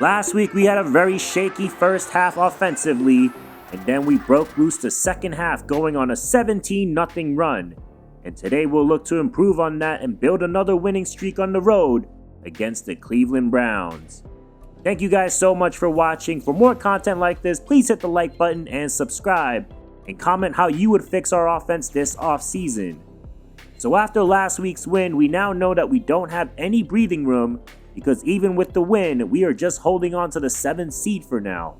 Last week we had a very shaky first half offensively, and then we broke loose the second half going on a 17-0 run. And today we'll look to improve on that and build another winning streak on the road against the Cleveland Browns. Thank you guys so much for watching. For more content like this, please hit the like button and subscribe, and comment how you would fix our offense this offseason. So after last week's win, we now know that we don't have any breathing room, because even with the win, we are just holding on to the 7th seed for now.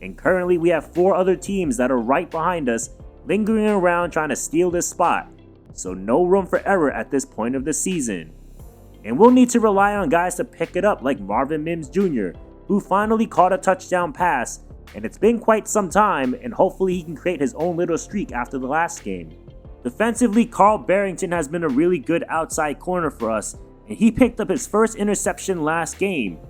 And currently we have 4 other teams that are right behind us, lingering around trying to steal this spot. So no room for error at this point of the season. And we'll need to rely on guys to pick it up like Marvin Mims Jr., who finally caught a touchdown pass, and it's been quite some time, and hopefully he can create his own little streak after the last game. Defensively, Carl Barrington has been a really good outside corner for us, and he picked up his first interception last game.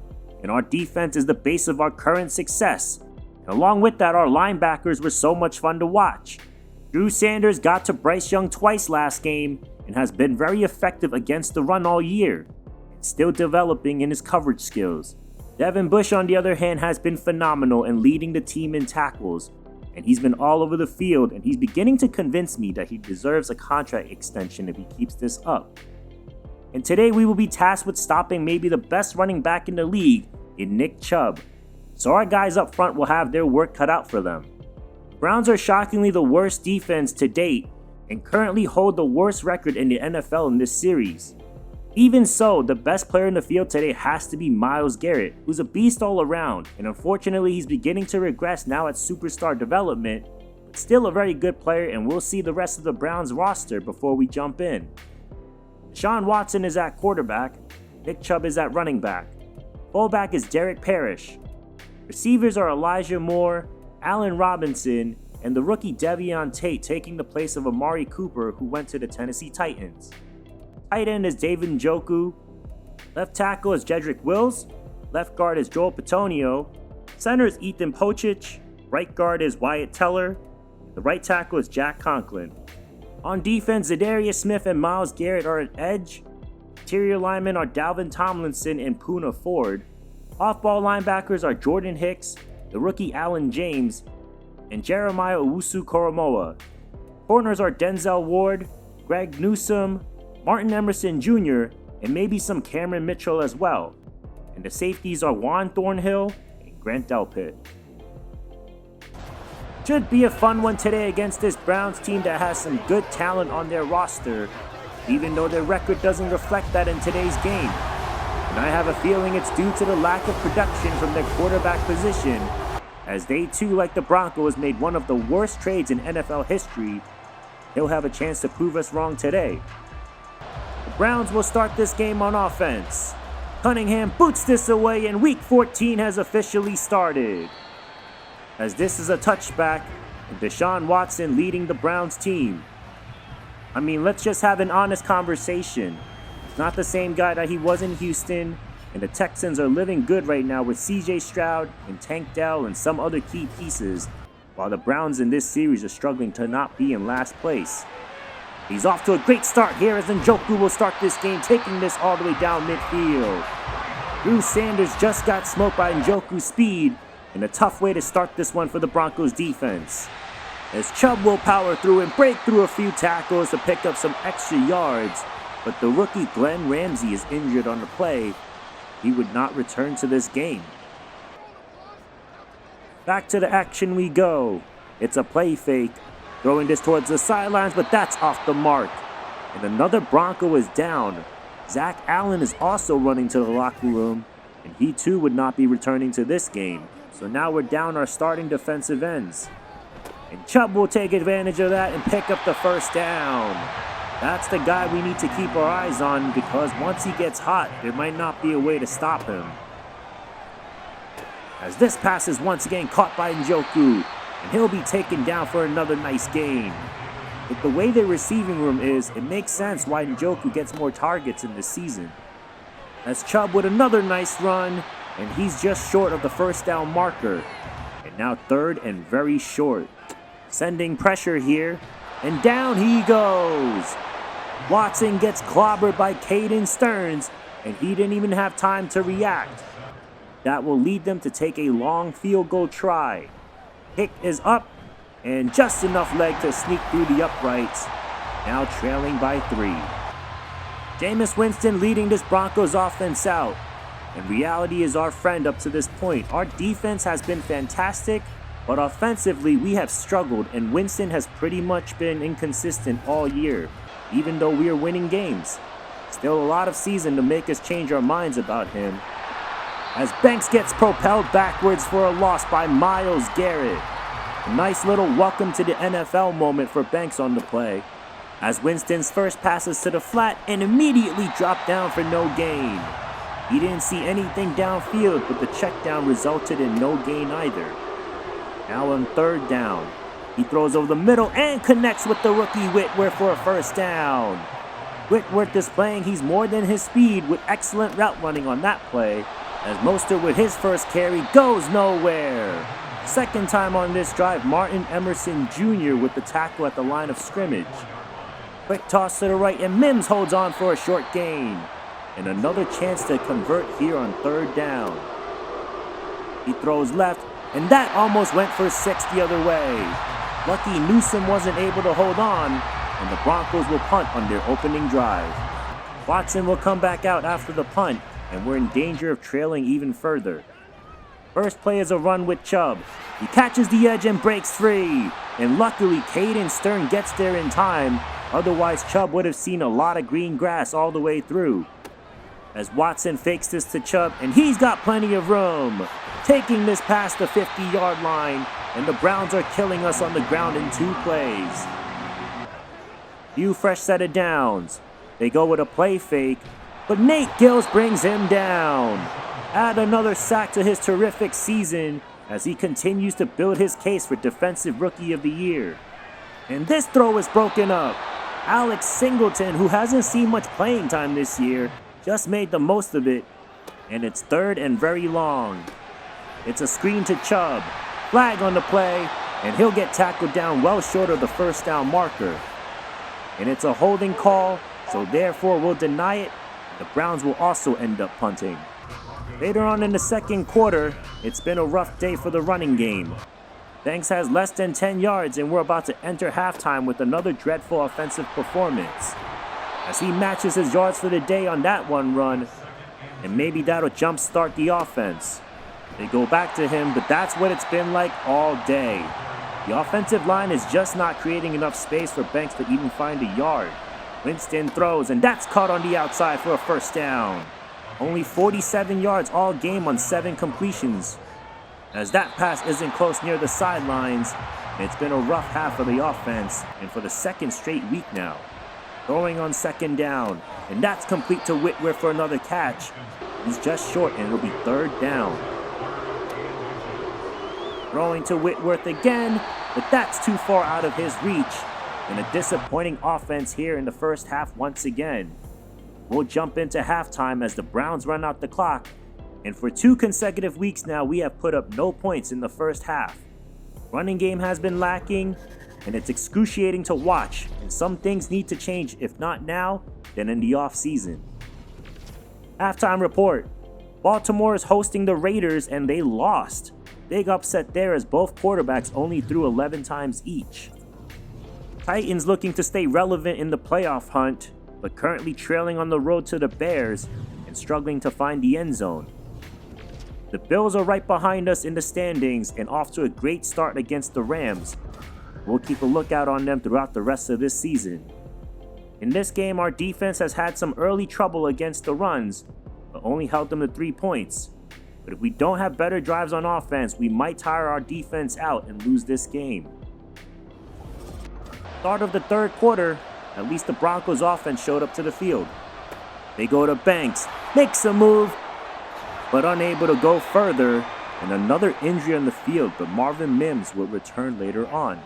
And our defense is the base of our current success. And along with that, our linebackers were so much fun to watch. Drew Sanders got to Bryce Young twice last game and has been very effective against the run all year, and still developing in his coverage skills. Devin Bush, on the other hand, has been phenomenal and leading the team in tackles, and he's been all over the field, and he's beginning to convince me that he deserves a contract extension if he keeps this up. And today we will be tasked with stopping maybe the best running back in the league in Nick Chubb, so our guys up front will have their work cut out for them. The Browns are shockingly the worst defense to date and currently hold the worst record in the NFL in this series. Even so, the best player in the field today has to be Myles Garrett, who's a beast all around, and unfortunately he's beginning to regress now at superstar development, but still a very good player, and we'll see the rest of the Browns roster before we jump in. Deshaun Watson is at quarterback, Nick Chubb is at running back, fullback is Derek Parrish, receivers are Elijah Moore, Allen Robinson, and the rookie Devion Tate taking the place of Amari Cooper, who went to the Tennessee Titans. Tight end is David Njoku, left tackle is Jedrick Wills, left guard is Joel Petonio, center is Ethan Pocic, right guard is Wyatt Teller, the right tackle is Jack Conklin. On defense, Zadarius Smith and Myles Garrett are at edge, interior linemen are Dalvin Tomlinson and Poona Ford, off-ball linebackers are Jordan Hicks, the rookie Allen James, and Jeremiah Owusu-Koramoah. Corners are Denzel Ward, Greg Newsome, Martin Emerson Jr., and maybe some Cameron Mitchell as well. And the safeties are Juan Thornhill and Grant Delpit. Should be a fun one today against this Browns team that has some good talent on their roster, even though their record doesn't reflect that in today's game. And I have a feeling it's due to the lack of production from their quarterback position, as they too, like the Broncos, made one of the worst trades in NFL history. He'll have a chance to prove us wrong today. The Browns will start this game on offense. Cunningham boots this away, and Week 14 has officially started, as this is a touchback and Deshaun Watson leading the Browns team. I mean, let's just have an honest conversation. He's not the same guy that he was in Houston, and the Texans are living good right now with CJ Stroud and Tank Dell and some other key pieces, while the Browns in this series are struggling to not be in last place. He's off to a great start here as Njoku will start this game, taking this all the way down midfield. Drew Sanders just got smoked by Njoku's speed, and a tough way to start this one for the Broncos defense, as Chubb will power through and break through a few tackles to pick up some extra yards, but the rookie Glenn Ramsey is injured on the play. He would not return to this game. Back to the action we go. It's a play fake, throwing this towards the sidelines, but that's off the mark. And another Bronco is down. Zach Allen is also running to the locker room, and he too would not be returning to this game. So now we're down our starting defensive ends. And Chubb will take advantage of that and pick up the first down. That's the guy we need to keep our eyes on, because once he gets hot, there might not be a way to stop him. As this pass is once again caught by Njoku, and he'll be taken down for another nice gain. With the way their receiving room is, it makes sense why Njoku gets more targets in this season. As Chubb with another nice run, and he's just short of the first down marker. And now third and very short. Sending pressure here, and down he goes. Watson gets clobbered by Caden Stearns, and he didn't even have time to react. That will lead them to take a long field goal try. Kick is up, and just enough leg to sneak through the uprights. Now trailing by 3. Jameis Winston leading this Broncos offense out. And reality is our friend up to this point. Our defense has been fantastic, but offensively we have struggled, and Winston has pretty much been inconsistent all year, even though we are winning games. Still a lot of season to make us change our minds about him. As Banks gets propelled backwards for a loss by Myles Garrett. A nice little welcome to the NFL moment for Banks on the play, as Winston's first passes to the flat and immediately dropped down for no gain. He didn't see anything downfield, but the check down resulted in no gain either. Now on 3rd down, he throws over the middle and connects with the rookie Whitworth for a first down. Whitworth displaying he's more than his speed with excellent route running on that play, as Mostert with his first carry goes nowhere. Second time on this drive, Martin Emerson Jr. with the tackle at the line of scrimmage. Quick toss to the right, and Mims holds on for a short gain. And another chance to convert here on 3rd down. He throws left, and that almost went for 6 the other way. Lucky Newsome wasn't able to hold on, and the Broncos will punt on their opening drive. Watson will come back out after the punt, and we're in danger of trailing even further. First play is a run with Chubb. He catches the edge and breaks free. And luckily, Caden Stern gets there in time. Otherwise, Chubb would have seen a lot of green grass all the way through. As Watson fakes this to Chubb, and he's got plenty of room. Taking this past the 50-yard line, and the Browns are killing us on the ground in 2 plays. Few fresh set of downs. They go with a play fake, but Nate Gills brings him down. Add another sack to his terrific season as he continues to build his case for Defensive Rookie of the Year. And this throw is broken up. Alex Singleton, who hasn't seen much playing time this year, just made the most of it. And it's 3rd and very long. It's a screen to Chubb. Flag on the play, and he'll get tackled down well short of the first down marker. And it's a holding call, so therefore we'll deny it. The Browns will also end up punting. Later on in the second quarter, it's been a rough day for the running game. Banks has less than 10 yards, and we're about to enter halftime with another dreadful offensive performance. As he matches his yards for the day on that one run, and maybe that'll jumpstart the offense. They go back to him, but that's what it's been like all day. The offensive line is just not creating enough space for Banks to even find a yard. Winston throws, and that's caught on the outside for a first down. Only 47 yards all game on 7 completions. As that pass isn't close near the sidelines, it's been a rough half of the offense, and for the 2nd straight week now. Throwing on 2nd down, and that's complete to Whitworth for another catch. He's just short, and it'll be 3rd down. Throwing to Whitworth again, but that's too far out of his reach. And a disappointing offense here in the first half once again. We'll jump into halftime as the Browns run out the clock, and for 2 consecutive weeks now we have put up no points in the first half. Running game has been lacking, and it's excruciating to watch, and some things need to change, if not now, then in the off-season. Halftime report. Baltimore is hosting the Raiders, and they lost. Big upset there as both quarterbacks only threw 11 times each. Titans looking to stay relevant in the playoff hunt, but currently trailing on the road to the Bears and struggling to find the end zone. The Bills are right behind us in the standings and off to a great start against the Rams. We'll keep a lookout on them throughout the rest of this season. In this game, our defense has had some early trouble against the runs, but only held them to 3 points. But if we don't have better drives on offense, we might tire our defense out and lose this game. Start of the 3rd quarter, at least the Broncos offense showed up to the field. They go to Banks, makes a move, but unable to go further, and another injury on the field, but Marvin Mims will return later on.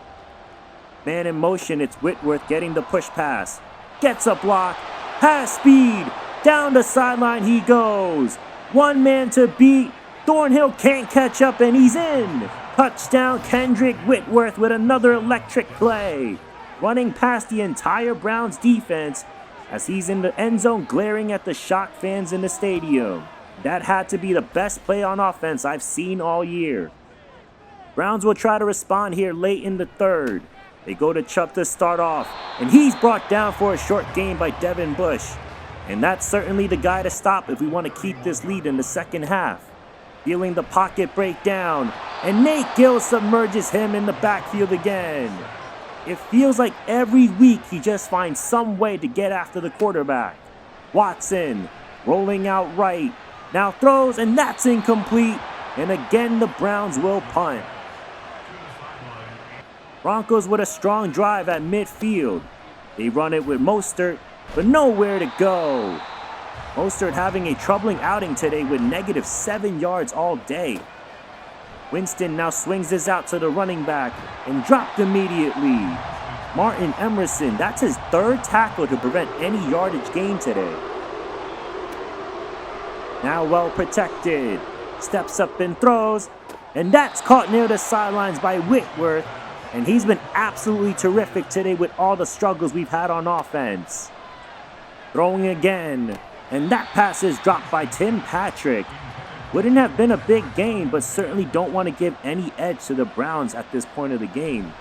Man in motion, it's Whitworth getting the push pass. Gets a block, has speed, down the sideline he goes. One man to beat, Thornhill can't catch up and he's in. Touchdown Kendrick Whitworth with another electric play. Running past the entire Browns defense as he's in the end zone glaring at the shocked fans in the stadium. That had to be the best play on offense I've seen all year. Browns will try to respond here late in the third. They go to Chubb to start off, and he's brought down for a short gain by Devin Bush. And that's certainly the guy to stop if we want to keep this lead in the second half. Feeling the pocket break down, and Nate Gill submerges him in the backfield again. It feels like every week he just finds some way to get after the quarterback. Watson, rolling out right, now throws, and that's incomplete. And again, the Browns will punt. Broncos with a strong drive at midfield. They run it with Mostert, but nowhere to go. Mostert having a troubling outing today with -7 yards all day. Winston now swings this out to the running back and dropped immediately. Martin Emerson, that's his third tackle to prevent any yardage gain today. Now well protected. Steps up and throws, and that's caught near the sidelines by Whitworth, and he's been absolutely terrific today with all the struggles we've had on offense. Throwing again, and that pass is dropped by Tim Patrick. Wouldn't have been a big gain, but certainly don't want to give any edge to the Browns at this point of the game.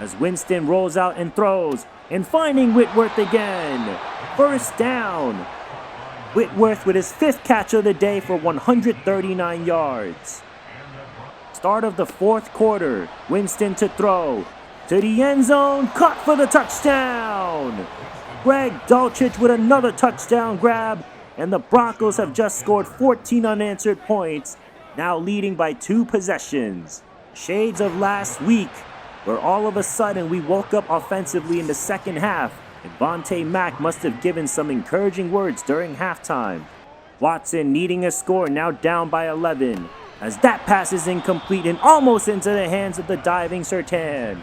As Winston rolls out and throws, and finding Whitworth again. First down. Whitworth with his 5th catch of the day for 139 yards. Start of the 4th quarter. Winston to throw. To the end zone. Caught for the touchdown. Greg Dulcich with another touchdown grab. And the Broncos have just scored 14 unanswered points. Now leading by 2 possessions. Shades of last week, where all of a sudden we woke up offensively in the second half. And Vontae Mack must have given some encouraging words during halftime. Watson needing a score, now down by 11. As that pass is incomplete and almost into the hands of the diving Surtain.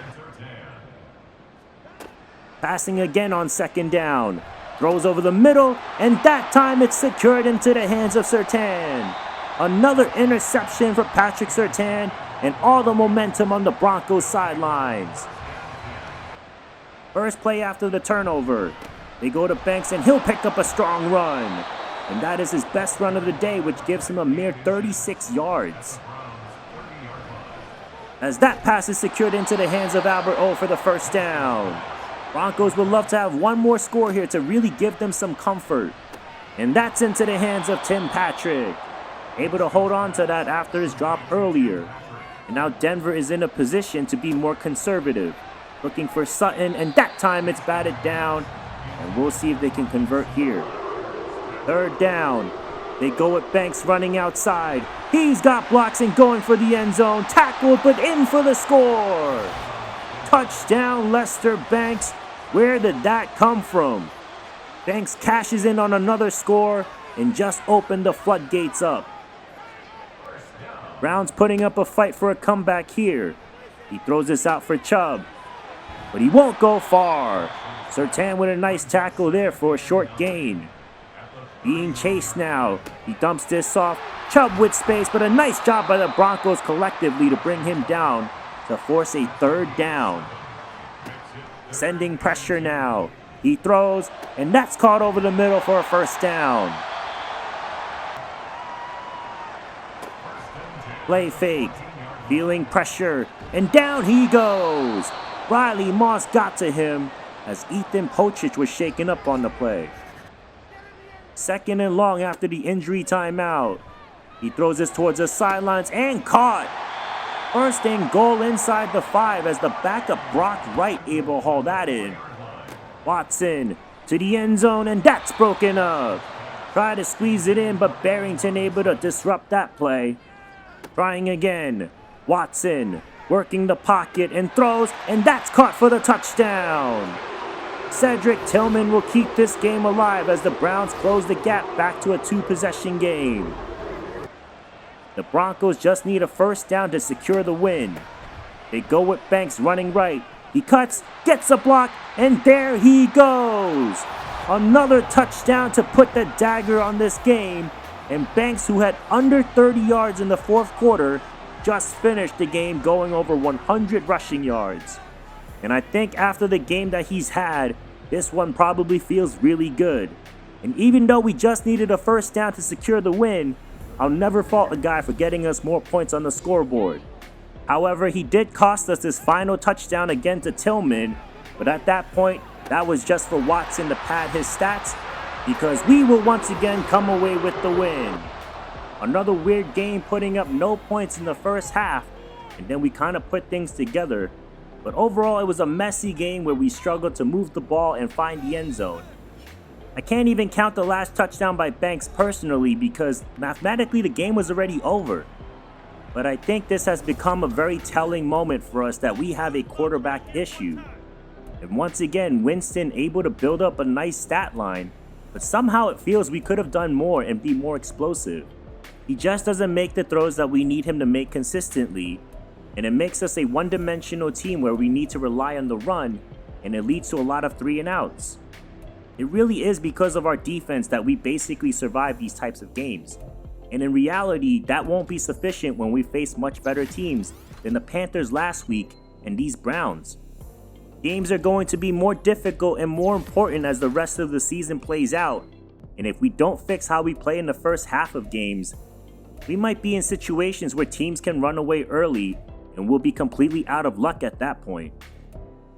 Passing again on second down. Throws over the middle, and that time it's secured into the hands of Surtain. Another interception for Patrick Surtain, and all the momentum on the Broncos sidelines. First play after the turnover. They go to Banks, and he'll pick up a strong run. And that is his best run of the day, which gives him a mere 36 yards. As that pass is secured into the hands of Albert O for the first down. Broncos would love to have one more score here to really give them some comfort. And that's into the hands of Tim Patrick. Able to hold on to that after his drop earlier. And now Denver is in a position to be more conservative. Looking for Sutton, and that time it's batted down. And we'll see if they can convert here. Third down. They go with Banks running outside. He's got blocks and going for the end zone. Tackled, but in for the score. Touchdown, Lester Banks. Where did that come from? Banks cashes in on another score and just opened the floodgates up. Browns putting up a fight for a comeback here. He throws this out for Chubb, but he won't go far. Surtain with a nice tackle there for a short gain. Being chased now. He dumps this off. Chubb with space, but a nice job by the Broncos collectively to bring him down to force a third down. Sending pressure now. He throws, and that's caught over the middle for a first down. Play fake. Feeling pressure, and down he goes. Riley Moss got to him as Ethan Pochich was shaken up on the play. Second and long after the injury timeout. He throws this towards the sidelines and caught. First and goal inside the 5 as the backup Brock Wright able to haul that in. Watson to the end zone, and that's broken up. Try to squeeze it in, but Barrington able to disrupt that play. Trying again. Watson working the pocket and throws, and that's caught for the touchdown. Cedric Tillman will keep this game alive as the Browns close the gap back to a 2-possession game. The Broncos just need a first down to secure the win. They go with Banks running right. He cuts, gets a block, and there he goes. Another touchdown to put the dagger on this game. And Banks, who had under 30 yards in the 4th quarter, just finished the game going over 100 rushing yards. And I think after the game that he's had, this one probably feels really good. And even though we just needed a first down to secure the win, I'll never fault a guy for getting us more points on the scoreboard. However, he did cost us this final touchdown again to Tillman, but at that point, that was just for Watson to pad his stats, because we will once again come away with the win. Another weird game, putting up no points in the first half, and then we kind of put things together. But overall, it was a messy game where we struggled to move the ball and find the end zone. I can't even count the last touchdown by Banks personally because mathematically the game was already over. But I think this has become a very telling moment for us that we have a quarterback issue. And once again, Winston able to build up a nice stat line, but somehow it feels we could have done more and be more explosive. He just doesn't make the throws that we need him to make consistently, and it makes us a one-dimensional team where we need to rely on the run, and it leads to a lot of 3-and-outs. It really is because of our defense that we basically survive these types of games. And in reality, that won't be sufficient when we face much better teams than the Panthers last week and these Browns. Games are going to be more difficult and more important as the rest of the season plays out, and if we don't fix how we play in the first half of games, we might be in situations where teams can run away early and we'll be completely out of luck at that point.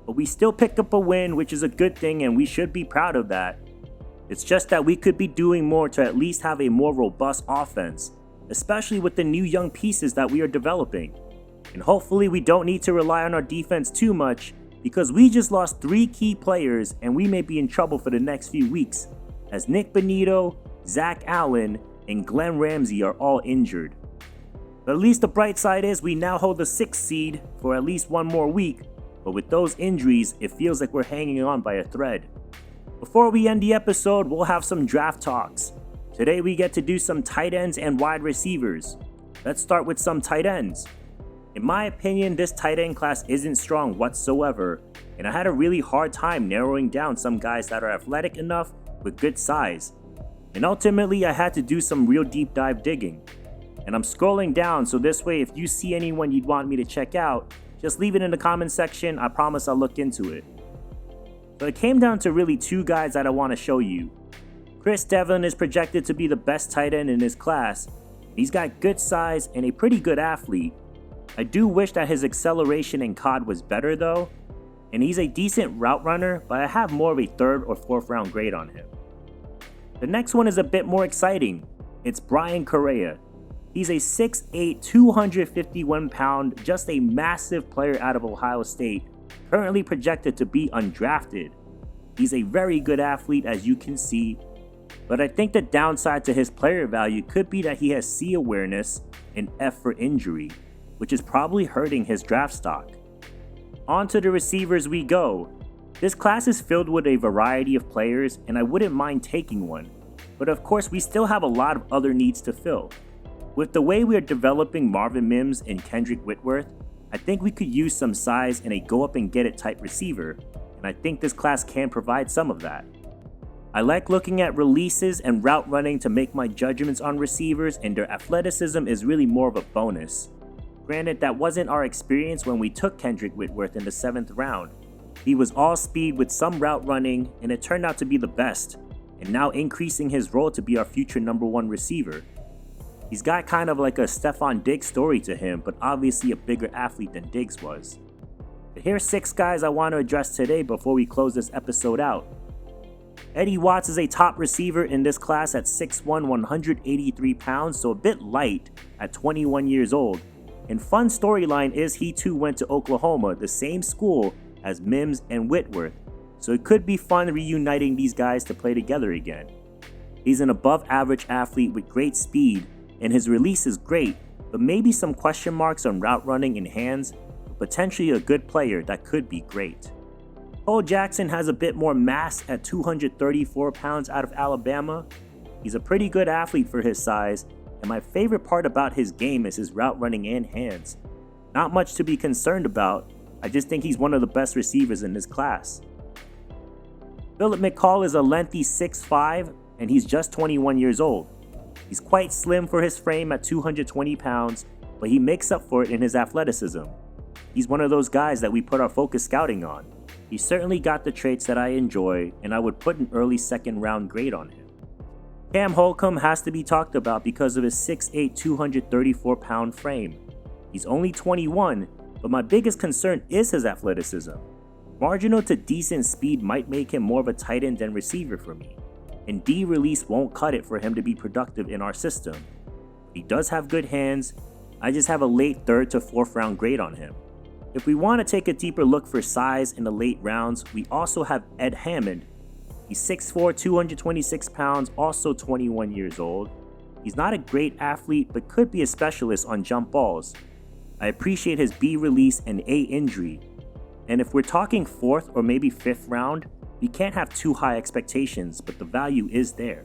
But we still pick up a win, which is a good thing, and we should be proud of that. It's just that we could be doing more to at least have a more robust offense, especially with the new young pieces that we are developing. And hopefully we don't need to rely on our defense too much, because we just lost 3 key players and we may be in trouble for the next few weeks, as Nick Bonito, Zach Allen, and Glenn Ramsey are all injured. But at least the bright side is we now hold the 6th seed for at least one more week, but with those injuries, it feels like we're hanging on by a thread. Before we end the episode, we'll have some draft talks. Today we get to do some tight ends and wide receivers. Let's start with some tight ends. In my opinion, this tight end class isn't strong whatsoever, and I had a really hard time narrowing down some guys that are athletic enough with good size. And ultimately, I had to do some real deep dive digging. And I'm scrolling down, so this way if you see anyone you'd want me to check out, just leave it in the comment section. I promise I'll look into it. So it came down to really 2 guys that I want to show you. Chris Devlin is projected to be the best tight end in his class. He's got good size and a pretty good athlete. I do wish that his acceleration and COD was better though, and he's a decent route runner, but I have more of a 3rd or 4th round grade on him. The next one is a bit more exciting. It's Brian Correa. He's a 6'8", 251 pound, just a massive player out of Ohio State, currently projected to be undrafted. He's a very good athlete, as you can see, but I think the downside to his player value could be that he has C awareness and F for injury, which is probably hurting his draft stock. On to the receivers we go. This class is filled with a variety of players, and I wouldn't mind taking one, but of course we still have a lot of other needs to fill. With the way we are developing Marvin Mims and Kendrick Whitworth, I think we could use some size and a go-up-and-get-it type receiver, and I think this class can provide some of that. I like looking at releases and route running to make my judgments on receivers, and their athleticism is really more of a bonus. Granted, that wasn't our experience when we took Kendrick Whitworth in the 7th round. He was all speed with some route running, and it turned out to be the best, and now increasing his role to be our future number 1 receiver. He's got kind of like a Stephon Diggs story to him, but obviously a bigger athlete than Diggs was. But here's 6 guys I want to address today before we close this episode out. Eddie Watts is a top receiver in this class at 6'1", 183 pounds, so a bit light at 21 years old. And fun storyline is he too went to Oklahoma, the same school as Mims and Whitworth, so it could be fun reuniting these guys to play together again. He's an above average athlete with great speed, and his release is great, but maybe some question marks on route running and hands, but potentially a good player that could be great. Cole Jackson has a bit more mass at 234 pounds out of Alabama. He's a pretty good athlete for his size, and my favorite part about his game is his route running and hands. Not much to be concerned about, I just think he's one of the best receivers in this class. Philip McCall is a lengthy 6'5", and he's just 21 years old. He's quite slim for his frame at 220 pounds, but he makes up for it in his athleticism. He's one of those guys that we put our focus scouting on. He certainly got the traits that I enjoy, and I would put an early 2nd round grade on him. Cam Holcomb has to be talked about because of his 6'8", 234-pound frame. He's only 21, but my biggest concern is his athleticism. Marginal to decent speed might make him more of a tight end than receiver for me, and D release won't cut it for him to be productive in our system. He does have good hands. I just have a late 3rd to 4th round grade on him. If we want to take a deeper look for size in the late rounds, we also have Ed Hammond. He's 6'4", 226 pounds, also 21 years old. He's not a great athlete, but could be a specialist on jump balls. I appreciate his B release and A injury. And if we're talking 4th or maybe 5th round, we can't have too high expectations, but the value is there.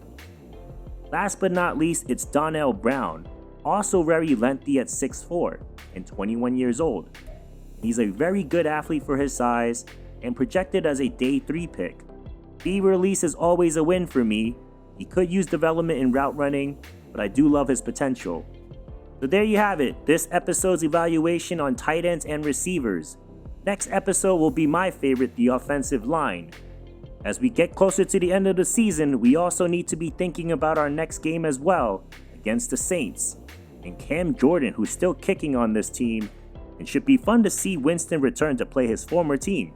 Last but not least, it's Donnell Brown, also very lengthy at 6'4" and 21 years old. He's a very good athlete for his size and projected as a day 3 pick. B release is always a win for me. He could use development in route running, but I do love his potential. So there you have it, this episode's evaluation on tight ends and receivers. Next episode will be my favorite, the offensive line. As we get closer to the end of the season, we also need to be thinking about our next game as well, against the Saints. And Cam Jordan, who's still kicking on this team, and should be fun to see Winston return to play his former team.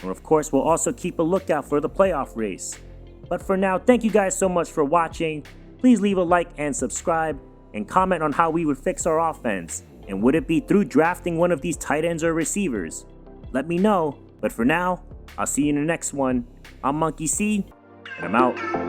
And of course, we'll also keep a lookout for the playoff race. But for now, thank you guys so much for watching. Please leave a like and subscribe, and comment on how we would fix our offense. And would it be through drafting one of these tight ends or receivers? Let me know. But for now, I'll see you in the next one. I'm Monkey C, and I'm out.